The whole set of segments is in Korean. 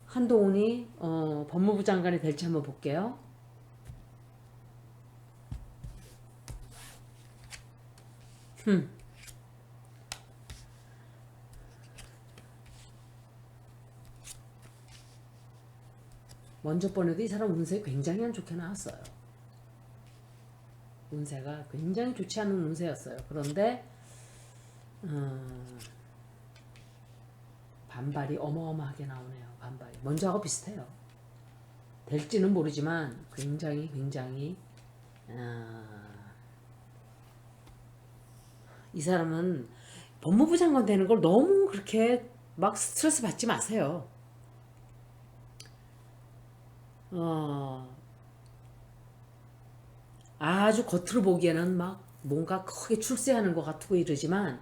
한동훈이 법무부 장관이 될지 한번 볼게요. 먼저 번에도 이 사람 운세 굉장히 안 좋게 나왔어요. 운세가 굉장히 좋지 않은 운세였어요. 그런데 반발이 어마어마하게 나오네요. 반발이 먼저하고 비슷해요. 될지는 모르지만 굉장히 이 사람은 법무부 장관 되는 걸 너무 그렇게 막 스트레스 받지 마세요. 아주 겉으로 보기에는 막 뭔가 크게 출세하는 것 같고 이러지만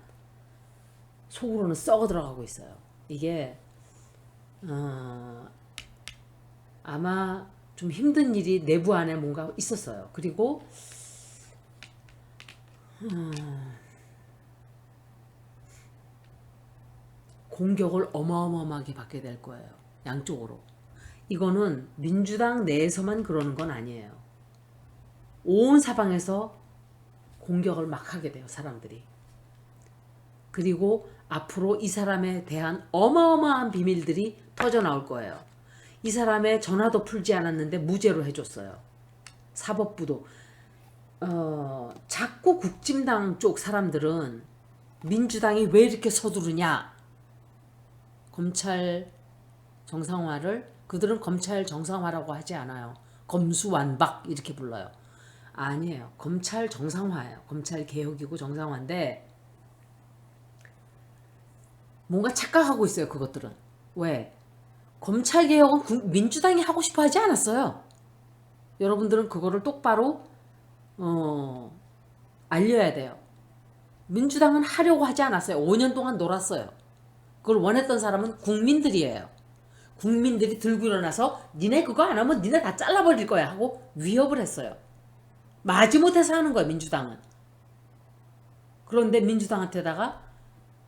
속으로는 썩어 들어가고 있어요. 이게 아마 좀 힘든 일이 내부 안에 뭔가 있었어요. 그리고 공격을 어마어마하게 받게 될 거예요. 양쪽으로. 이거는 민주당 내에서만 그러는 건 아니에요. 온 사방에서 공격을 막 하게 돼요, 사람들이. 그리고 앞으로 이 사람에 대한 어마어마한 비밀들이 터져나올 거예요. 이 사람의 전화도 풀지 않았는데 무죄로 해줬어요. 사법부도. 자꾸 국진당 쪽 사람들은 민주당이 왜 이렇게 서두르냐. 검찰 정상화를 그들은 검찰 정상화라고 하지 않아요. 검수완박 이렇게 불러요. 아니에요. 검찰 정상화예요. 검찰 개혁이고 정상화인데 뭔가 착각하고 있어요. 그것들은. 왜? 검찰 개혁은 민주당이 하고 싶어 하지 않았어요. 여러분들은 그거를 똑바로 알려야 돼요. 민주당은 하려고 하지 않았어요. 5년 동안 놀았어요. 그걸 원했던 사람은 국민들이에요. 국민들이 들고 일어나서 니네 그거 안 하면 니네 다 잘라버릴 거야 하고 위협을 했어요. 마지못해서 하는 거예요. 민주당은. 그런데 민주당한테다가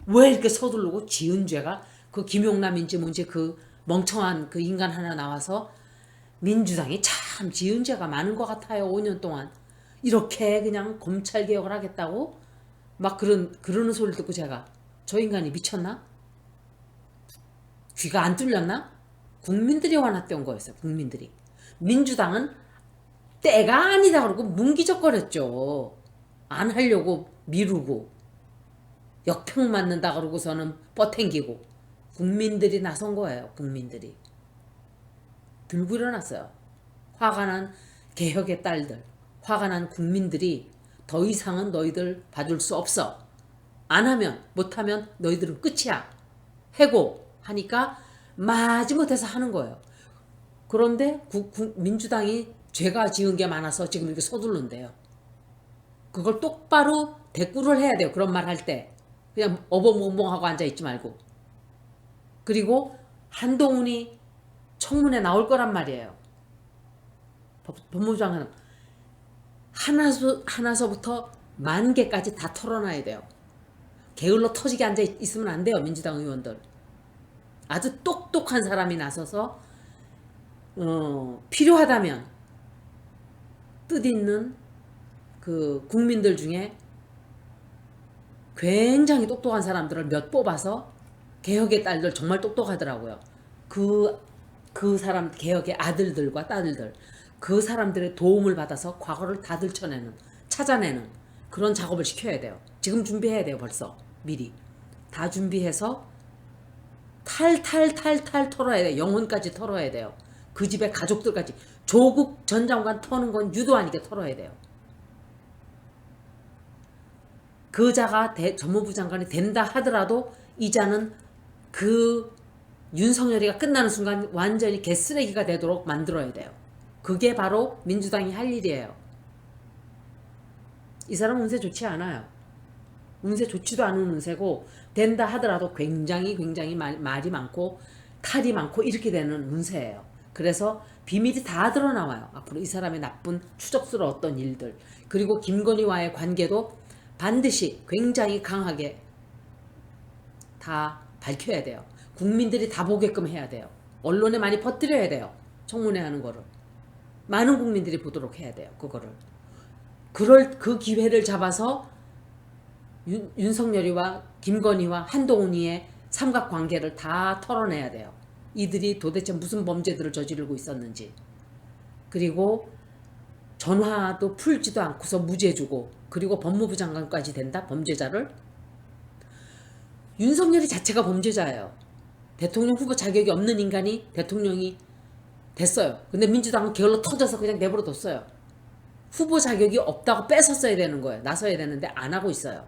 왜 이렇게 서두르고 지은 죄가 그 김용남인지 뭔지 그 멍청한 그 인간 하나 나와서 민주당이 참 지은 죄가 많은 것 같아요. 5년 동안 이렇게 그냥 검찰 개혁을 하겠다고 막 그러는 소리를 듣고 제가 저 인간이 미쳤나? 귀가 안 뚫렸나? 국민들이 화났던 거였어요. 국민들이. 민주당은 때가 아니다 그러고 문기적거렸죠. 안 하려고 미루고 역평 맞는다 그러고서는 뻗탱기고 국민들이 나선 거예요. 국민들이 들고 일어났어요. 화가 난 개혁의 딸들, 화가 난 국민들이 더 이상은 너희들 봐줄 수 없어. 안 하면 못하면 너희들은 끝이야. 해고 하니까 마지못해서 하는 거예요. 그런데 민주당이 죄가 지은 게 많아서 지금 이렇게 서둘른대요. 그걸 똑바로 대꾸를 해야 돼요. 그런 말 할 때. 그냥 어벙벙벙하고 앉아있지 말고. 그리고 한동훈이 청문회 나올 거란 말이에요. 법무부 장관은 하나서부터 만 개까지 다 털어놔야 돼요. 게을러 터지게 앉아있으면 안 돼요. 민주당 의원들. 아주 똑똑한 사람이 나서서 필요하다면 뜻있는 그 국민들 중에 굉장히 똑똑한 사람들을 몇 뽑아서 개혁의 딸들 정말 똑똑하더라고요. 그 사람 개혁의 아들들과 딸들 그 사람들의 도움을 받아서 과거를 다 들춰내는 찾아내는 그런 작업을 시켜야 돼요. 지금 준비해야 돼요. 벌써 미리 다 준비해서 탈탈탈탈 털어야 돼요. 영혼까지 털어야 돼요. 그 집의 가족들까지 조국 전 장관 터는 건 유도 아니게 털어야 돼요. 그 자가 법무부 장관이 된다 하더라도 이자는 그 윤석열이가 끝나는 순간 완전히 개쓰레기가 되도록 만들어야 돼요. 그게 바로 민주당이 할 일이에요. 이 사람은 운세 좋지 않아요. 운세 좋지도 않은 운세고 된다 하더라도 굉장히 말이 많고 탈이 많고 이렇게 되는 운세예요. 그래서 비밀이 다 드러나와요. 앞으로 이 사람의 나쁜 추적스러웠던 일들 그리고 김건희와의 관계도 반드시 굉장히 강하게 다 밝혀야 돼요. 국민들이 다 보게끔 해야 돼요. 언론에 많이 퍼뜨려야 돼요. 청문회 하는 거를. 많은 국민들이 보도록 해야 돼요. 그거를. 그 기회를 잡아서 윤석열이와 김건희와 한동훈이의 삼각관계를 다 털어내야 돼요. 이들이 도대체 무슨 범죄들을 저지르고 있었는지. 그리고 전화도 풀지도 않고서 무죄 주고, 그리고 법무부 장관까지 된다? 범죄자를? 윤석열이 자체가 범죄자예요. 대통령 후보 자격이 없는 인간이 대통령이 됐어요. 근데 민주당은 게을러 터져서 그냥 내버려뒀어요. 후보 자격이 없다고 뺏었어야 되는 거예요. 나서야 되는데 안 하고 있어요.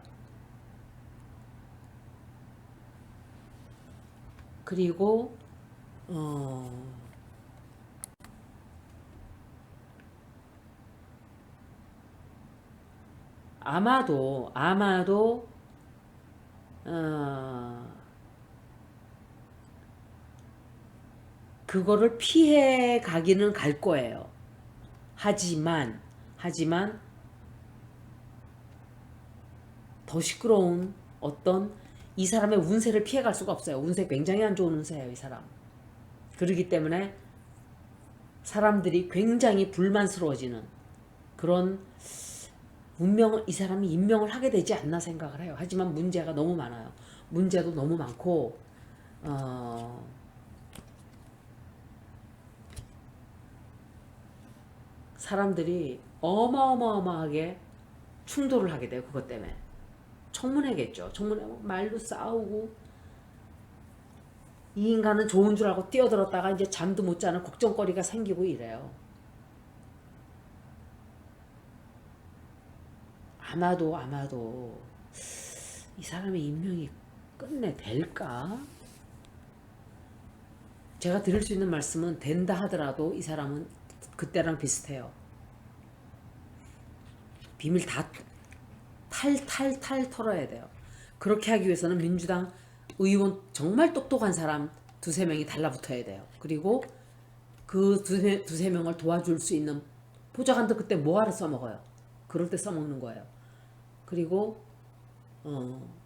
그리고 아마도 그거를 피해 가기는 갈 거예요. 하지만 더 시끄러운 어떤 이 사람의 운세를 피해갈 수가 없어요. 운세 굉장히 안 좋은 운세예요, 이 사람. 그러기 때문에 사람들이 굉장히 불만스러워지는 그런 이 사람이 임명을 하게 되지 않나 생각을 해요. 하지만 문제가 너무 많아요. 문제도 너무 많고 사람들이 어마어마하게 충돌을 하게 돼요. 그것 때문에. 청문회겠죠. 청문회 말로 싸우고, 이 인간은 좋은 줄 알고 뛰어들었다가 이제 잠도 못 자는 걱정거리가 생기고 이래요. 아마도 이 사람의 임명이 끝내 될까? 제가 드릴 수 있는 말씀은 된다 하더라도 이 사람은 그때랑 비슷해요. 비밀 다 탈 털어야 돼요. 그렇게 하기 위해서는 민주당 의원 정말 똑똑한 사람 두세 명이 달라붙어야 돼요. 그리고 그 두세 명을 도와줄 수 있는 보좌관도 그때 뭐하러 써먹어요. 그럴 때 써먹는 거예요. 그리고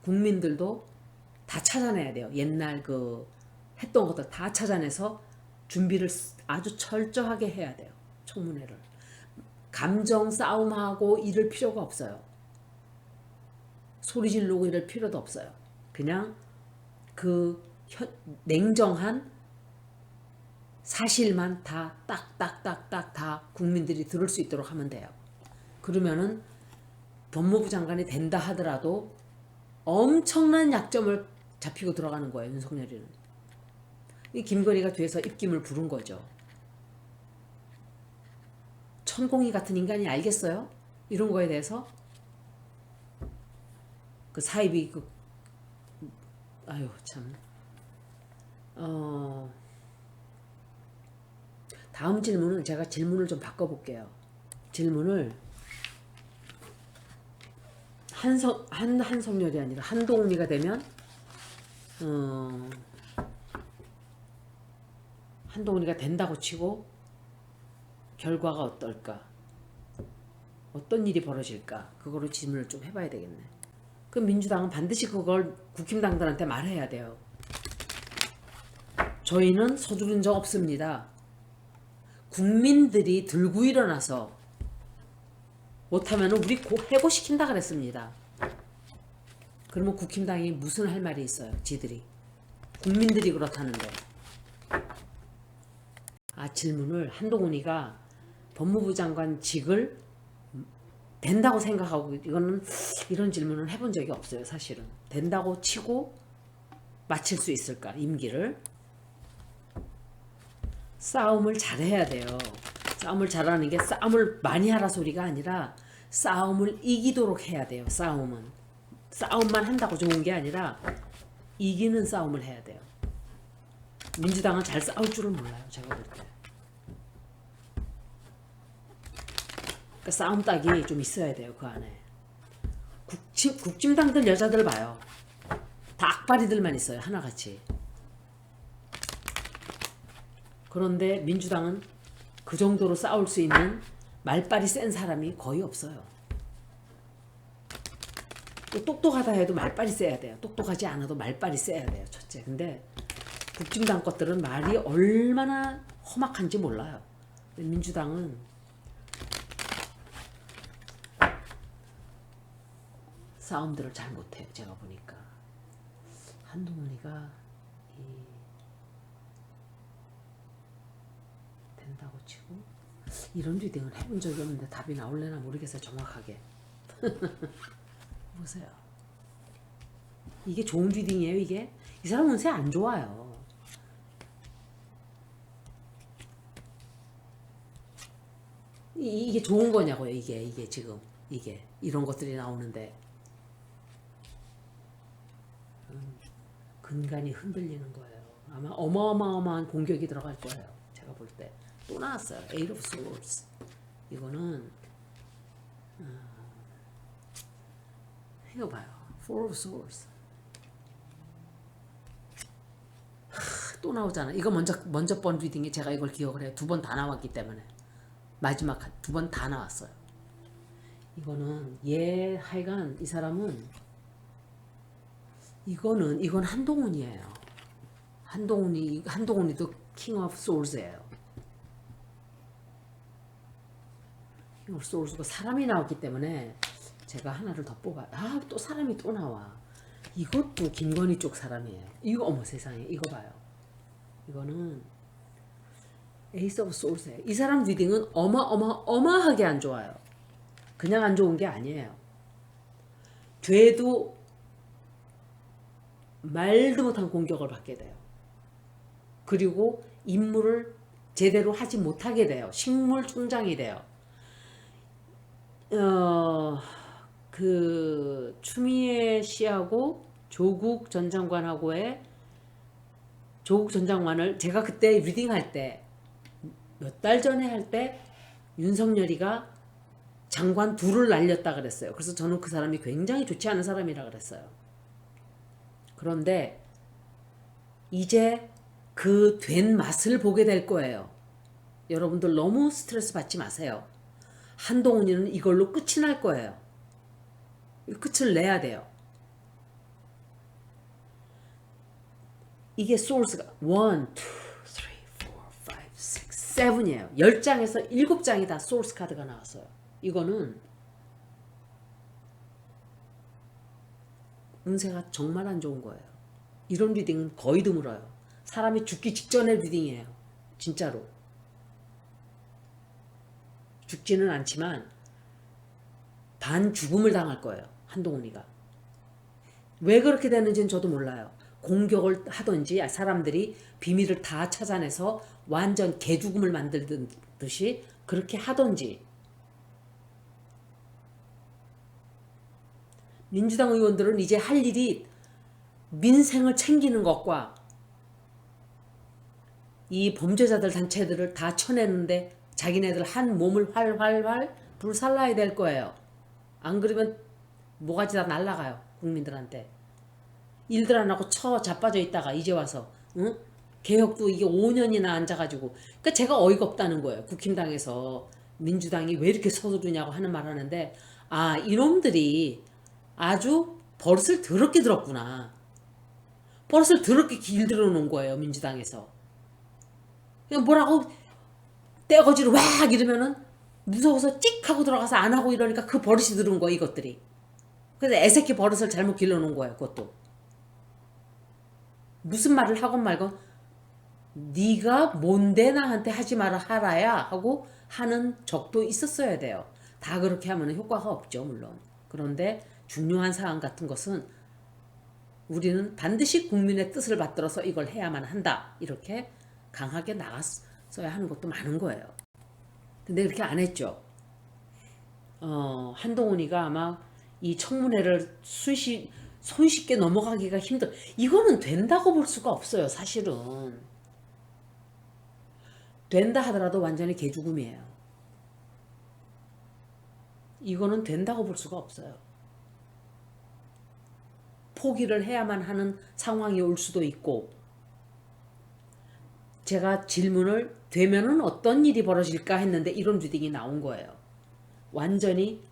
국민들도 다 찾아내야 돼요. 옛날 그 했던 것들 다 찾아내서 준비를 아주 철저하게 해야 돼요. 청문회를. 감정 싸움하고 이럴 필요가 없어요. 소리 지르고 이럴 필요도 없어요. 그냥 그 냉정한 사실만 다 딱딱딱딱 다 국민들이 들을 수 있도록 하면 돼요. 그러면은 법무부 장관이 된다 하더라도 엄청난 약점을 잡히고 들어가는 거예요. 윤석열이는. 이 김건희가 뒤에서 입김을 부른 거죠. 천공이 같은 인간이 알겠어요? 이런 거에 대해서 그 사입이 아유 참. 다음 질문은 제가 질문을 좀 바꿔볼게요. 질문을 한성열이 아니라 한동훈이가 되면 한동훈이가 된다고 치고 결과가 어떨까? 어떤 일이 벌어질까? 그거로 질문을 좀 해봐야 되겠네. 그럼 민주당은 반드시 그걸 국힘당들한테 말해야 돼요. 저희는 서두른 적 없습니다. 국민들이 들고 일어나서 못하면 우리 해고시킨다 그랬습니다. 그러면 국힘당이 무슨 할 말이 있어요? 지들이. 국민들이 그렇다는데. 질문을 한동훈이가 법무부 장관직을 된다고 생각하고, 이런 질문을 해본 적이 없어요. 사실은. 된다고 치고 마칠 수 있을까? 임기를. 싸움을 잘해야 돼요. 싸움을 잘하는 게 싸움을 많이 하라 소리가 아니라 싸움을 이기도록 해야 돼요. 싸움만 한다고 좋은 게 아니라 이기는 싸움을 해야 돼요. 민주당은 잘 싸울 줄은 몰라요. 제가 볼 때. 그러니까 싸움 딱이 좀 있어야 돼요. 그 안에. 국힘당들 여자들 봐요. 다 악바리들만 있어요. 하나같이. 그런데 민주당은 그 정도로 싸울 수 있는 말빨이 센 사람이 거의 없어요. 또 똑똑하다 해도 말빨이 세야 돼요. 똑똑하지 않아도 말빨이 세야 돼요. 첫째. 근데 국진당 것들은 말이 얼마나 험악한지 몰라요. 민주당은 싸움들을 잘 못해요. 제가 보니까 한동훈이가 된다고 치고 이런 리딩을 해본 적이 없는데 답이 나올래나 모르겠어요. 정확하게 보세요. 이게 좋은 리딩이에요. 이게 이 사람 운세 안 좋아요. 이게 좋은 거냐고요. 이게 지금 이게 이런 것들이 나오는데 근간이 흔들리는 거예요. 아마 어마어마한 공격이 들어갈 거예요. 제가 볼 때 또 나왔어요. Eight of Swords. 이거는 이거 봐요. Four of Swords. 또 나오잖아. 이거 먼저 번 리딩에 제가 이걸 기억을 해요. 두 번 다 나왔기 때문에 마지막 두 번 다 나왔어요. 이거는 하여간 이 사람은 이건 한동훈이에요. 한동훈이도 킹 오브 소울스예요. 킹 오브 소울스가 사람이 나왔기 때문에 제가 하나를 더 뽑아요. 또 사람이 또 나와. 이것도 김건희 쪽 사람이에요. 이거 어머 세상에 이거 봐요. 이거는 에이스 오브 소울스예요. 이 사람 리딩은 어마어마하게 안 좋아요. 그냥 안 좋은 게 아니에요. 돼도 말도 못한 공격을 받게 돼요. 그리고 임무를 제대로 하지 못하게 돼요. 식물 총장이 돼요. 그 추미애 씨하고 조국 전 장관하고의 조국 전 장관을 제가 그때 리딩할 때 몇 달 전에 할 때 윤석열이가 장관 둘을 날렸다 그랬어요. 그래서 저는 그 사람이 굉장히 좋지 않은 사람이라 그랬어요. 그런데 이제 그 된 맛을 보게 될 거예요. 여러분들 너무 스트레스 받지 마세요. 한동훈이는 이걸로 끝이 날 거예요. 끝을 내야 돼요. 이게 소울스가 1, 2, 3, 4, 5, 6, 7이에요. 10장에서 7장이 다 소울스 카드가 나왔어요. 이거는 운세가 정말 안 좋은 거예요. 이런 리딩은 거의 드물어요. 사람이 죽기 직전의 리딩이에요. 진짜로. 죽지는 않지만 반죽음을 당할 거예요. 한동훈이가. 왜 그렇게 되는지는 저도 몰라요. 공격을 하든지 사람들이 비밀을 다 찾아내서 완전 개죽음을 만들듯이 그렇게 하든지. 민주당 의원들은 이제 할 일이 민생을 챙기는 것과 이 범죄자들 단체들을 다 쳐내는데 자기네들 한 몸을 활활활 불살라야 될 거예요. 안 그러면 뭐가지 다 날라가요. 국민들한테. 일들 안 하고 자빠져 있다가 이제 와서 응? 개혁도 이게 5년이나 앉아가지고 그러니까 제가 어이가 없다는 거예요. 국힘당에서 민주당이 왜 이렇게 서두르냐고 하는 말 하는데 이놈들이 아주 버릇을 더럽게 들었구나. 버릇을 더럽게 길들여 놓은 거예요. 민주당에서. 그냥 뭐라고 떼거지로 왁 이러면은 무서워서 찍 하고 들어가서 안 하고 이러니까 그 버릇이 들은 거야 이것들이. 그래서 애새끼 버릇을 잘못 길러놓은 거예요. 그것도. 무슨 말을 하건 말건 네가 뭔데 나한테 하지 마라 하라야 하고 하는 적도 있었어야 돼요. 다 그렇게 하면 효과가 없죠. 물론. 그런데 중요한 사안 같은 것은 우리는 반드시 국민의 뜻을 받들어서 이걸 해야만 한다. 이렇게 강하게 나갔어야 하는 것도 많은 거예요. 근데 그렇게 안 했죠. 한동훈이가 아마 이 청문회를 손쉽게 넘어가기가 이거는 된다고 볼 수가 없어요. 사실은. 된다 하더라도 완전히 개죽음이에요. 이거는 된다고 볼 수가 없어요. 포기를 해야만 하는 상황이 올 수도 있고 제가 질문을 되면은 어떤 일이 벌어질까 했는데 이런 리딩이 나온 거예요. 완전히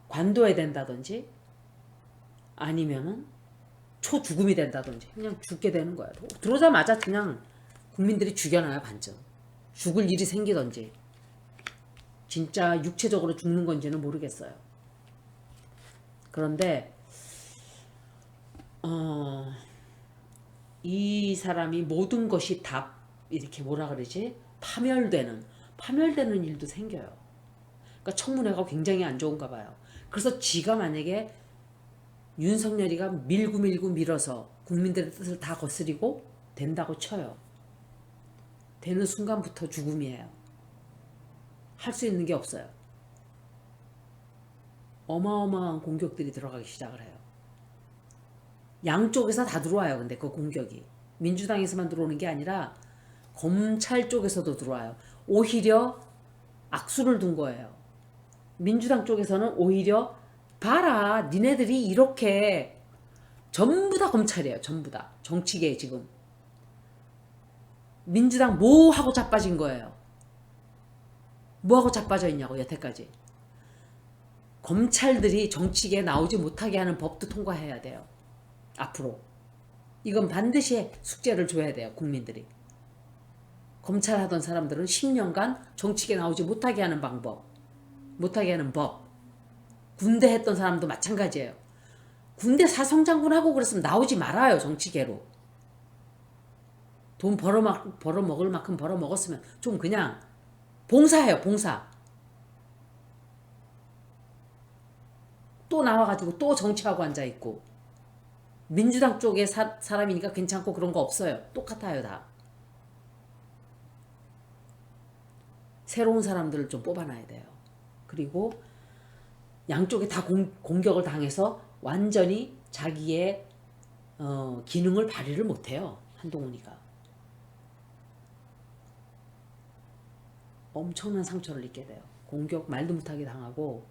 관둬야 된다든지 아니면은 초죽음이 된다든지 그냥 죽게 되는 거야. 들어오자마자 그냥 국민들이 죽여놔요. 반쯤 죽을 일이 생기든지 진짜 육체적으로 죽는 건지는 모르겠어요. 그런데 이 사람이 모든 것이 다 이렇게 뭐라 그러지? 파멸되는 일도 생겨요. 그러니까 청문회가 굉장히 안 좋은가 봐요. 그래서 지가 만약에 윤석열이가 밀고 밀어서 국민들의 뜻을 다 거스리고 된다고 쳐요. 되는 순간부터 죽음이에요. 할 수 있는 게 없어요. 어마어마한 공격들이 들어가기 시작을 해요. 양쪽에서 다 들어와요. 근데 그 공격이 민주당에서만 들어오는 게 아니라 검찰 쪽에서도 들어와요. 오히려 악수를 둔 거예요. 민주당 쪽에서는 오히려 봐라, 니네들이 이렇게 전부 다 검찰이에요. 전부 다 정치계 지금 민주당 뭐 하고 자빠진 거예요. 뭐 하고 자빠져 있냐고. 여태까지 검찰들이 정치계에 나오지 못하게 하는 법도 통과해야 돼요. 앞으로 이건 반드시 숙제를 줘야 돼요. 국민들이 검찰 하던 사람들은 10년간 정치계에 나오지 못하게 하는 방법, 못하게 하는 법. 군대 했던 사람도 마찬가지예요. 군대 사성장군 하고 그랬으면 나오지 말아요. 정치계로 돈 벌어먹을 만큼 벌어먹었으면 좀 그냥 봉사해요. 봉사. 또 나와가지고 또 정치하고 앉아있고 민주당 쪽에 사람이니까 괜찮고 그런 거 없어요. 똑같아요. 다 새로운 사람들을 좀 뽑아놔야 돼요. 그리고 양쪽에 다 공격을 당해서 완전히 자기의 기능을 발휘를 못해요. 한동훈이가 엄청난 상처를 입게 돼요. 공격 말도 못하게 당하고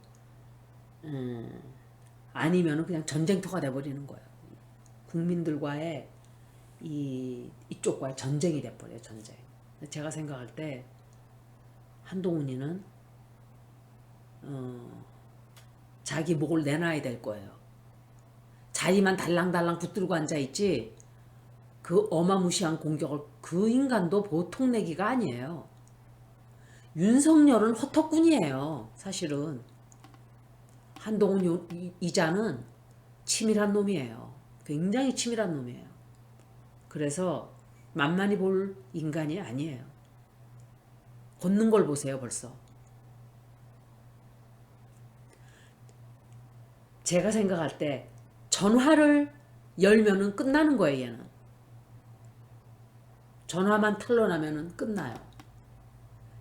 아니면은 그냥 전쟁터가 돼버리는 거예요. 국민들과의 이쪽과의 전쟁이 돼버려요. 전쟁. 제가 생각할 때 한동훈이는 자기 목을 내놔야 될 거예요. 자리만 달랑달랑 붙들고 앉아있지 그 어마무시한 공격을 그 인간도 보통 내기가 아니에요. 윤석열은 허터꾼이에요. 사실은 한동훈 이자는 치밀한 놈이에요. 굉장히 치밀한 놈이에요. 그래서 만만히 볼 인간이 아니에요. 걷는 걸 보세요. 벌써 제가 생각할 때 전화를 열면은 끝나는 거예요. 얘는 전화만 탄로 나면은 끝나요.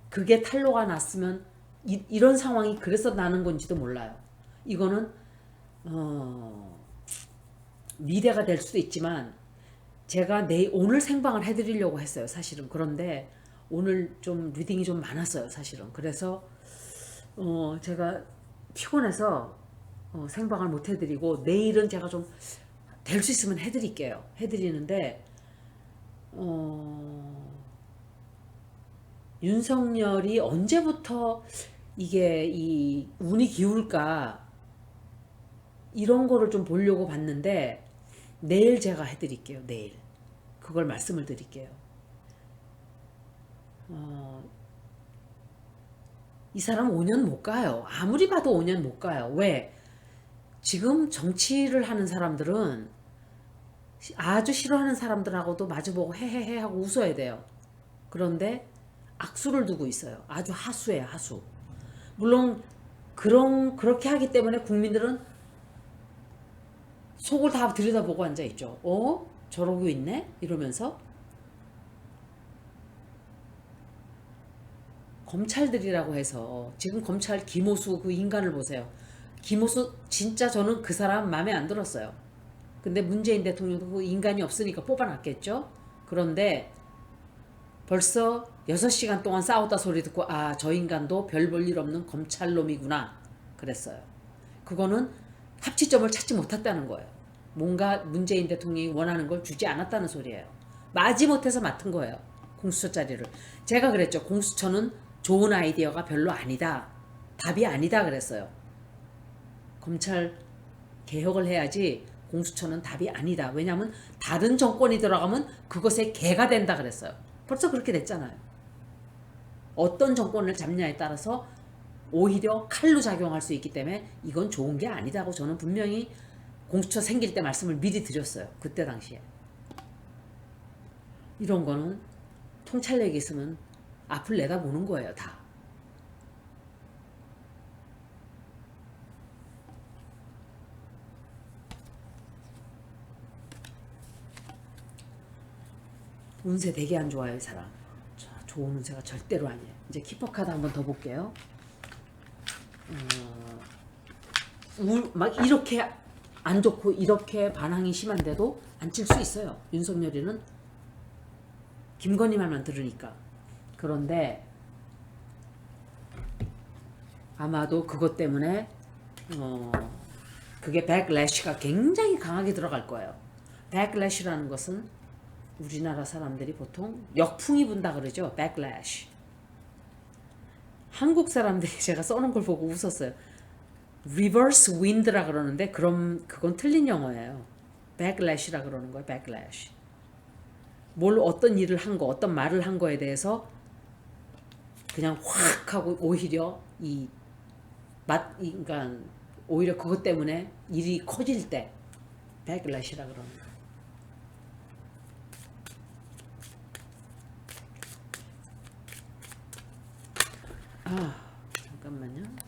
그게 탄로가 났으면 이런 상황이 그래서 나는 건지도 몰라요. 이거는 미래가 될 수도 있지만 제가 오늘 생방을 해드리려고 했어요. 사실은. 그런데 오늘 좀 리딩이 좀 많았어요. 사실은. 그래서 제가 피곤해서 생방을 못 해드리고 내일은 제가 좀 될 수 있으면 해드릴게요. 해드리는데 윤석열이 언제부터 이게 이 운이 기울까 이런 거를 좀 보려고 봤는데 내일 제가 해드릴게요. 내일 그걸 말씀을 드릴게요. 이 사람 5년 못 가요. 아무리 봐도 5년 못 가요. 왜? 지금 정치를 하는 사람들은 아주 싫어하는 사람들하고도 마주보고 헤헤헤 하고 웃어야 돼요. 그런데 악수를 두고 있어요. 아주 하수예요. 하수. 물론 그렇게 하기 때문에 국민들은 속을 다 들여다보고 앉아있죠. 저러고 있네? 이러면서 검찰들이라고 해서 지금 검찰 김호수 그 인간을 보세요. 김호수 진짜 저는 그 사람 마음에 안 들었어요. 근데 문재인 대통령도 그 인간이 없으니까 뽑아놨겠죠. 그런데 벌써 6시간 동안 싸웠다 소리 듣고 아, 저 인간도 별 볼 일 없는 검찰놈이구나 그랬어요. 그거는 합치점을 찾지 못했다는 거예요. 뭔가 문재인 대통령이 원하는 걸 주지 않았다는 소리예요. 마지못해서 맡은 거예요. 공수처 자리를. 제가 그랬죠. 공수처는 좋은 아이디어가 별로 아니다. 답이 아니다 그랬어요. 검찰 개혁을 해야지 공수처는 답이 아니다. 왜냐하면 다른 정권이 들어가면 그것의 개가 된다 그랬어요. 벌써 그렇게 됐잖아요. 어떤 정권을 잡냐에 따라서 오히려 칼로 작용할 수 있기 때문에 이건 좋은 게 아니다고 저는 분명히 공수처 생길 때 말씀을 미리 드렸어요. 그때 당시에. 이런 거는 통찰력이 있으면 앞을 내다보는 거예요. 다. 운세 되게 안 좋아요, 이 사람. 자, 좋은 운세가 절대로 아니에요. 이제 키퍼 카드 한번 더 볼게요. 막 이렇게 안 좋고 이렇게 반항이 심한데도 안 칠 수 있어요. 윤석열이는 김건희 말만 들으니까. 그런데 아마도 그것 때문에 그게 백래시가 굉장히 강하게 들어갈 거예요. 백래시라는 것은 우리나라 사람들이 보통 역풍이 분다 그러죠. 백래시. 한국 사람들이 제가 써놓은 걸 보고 웃었어요. reverse wind라 그러는데 그럼 그건 틀린 영어예요. backlash라 그러는 거예요. backlash. 뭘 어떤 일을 한 거, 어떤 말을 한 거에 대해서 그냥 확 하고 오히려 그러니까 오히려 그것 때문에 일이 커질 때 backlash라 그러는 거예요. 잠깐만요.